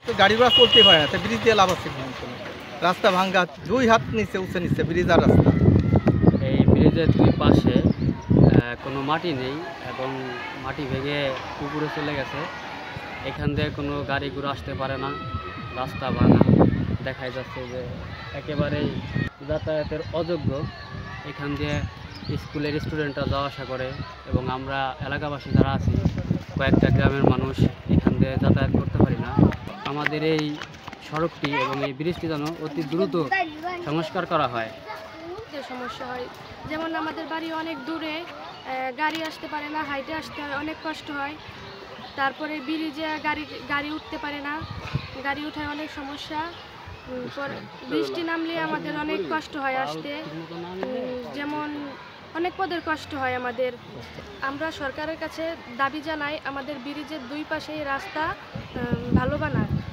তো গাড়ি ঘোড়া চলতে পারে না, তো ব্রিজ দিয়ে লাভ আছে রাস্তা ভাঙ্গা 2 হাত নিচে উঁচে নিচ্ছে ব্রিজ আর রাস্তা। এই ব্রিজের দুই পাশে কোনো মাটি নেই এবং মাটি ভেঙে পুকুরে চলে গেছে। এখান দিয়ে কোনো গাড়ি ঘোড়া আসতে পারে না, রাস্তা ভাঙা। দেখাই যাচ্ছে যে একেবারেই যাতায়াতের অযোগ্য। এখান দিয়ে স্কুলের স্টুডেন্টরা যাওয়া আসা করে এবং আমরা এলাকাবাসী যারা আছি কয়েকটা গ্রামের মানুষ এখান দিয়ে যাতায়াত করতে পারি না। আমাদের এই সড়কটি এবং এই ব্রিজটি যেন অতি দ্রুত সংস্কার করা হয়। সমস্যা হয়, যেমন আমাদের বাড়ি অনেক দূরে, গাড়ি আসতে পারে না, হাইটে আসতে হয়, অনেক কষ্ট হয়। তারপরে ব্রিজে গাড়ি উঠতে পারে না, গাড়ি উঠায় অনেক সমস্যা। বৃষ্টি নামলে আমাদের অনেক কষ্ট হয় আসতে, যেমন অনেক পদের কষ্ট হয় আমাদের। আমরা সরকারের কাছে দাবি জানাই আমাদের ব্রিজের দুই পাশেই রাস্তা ভালো বানায়।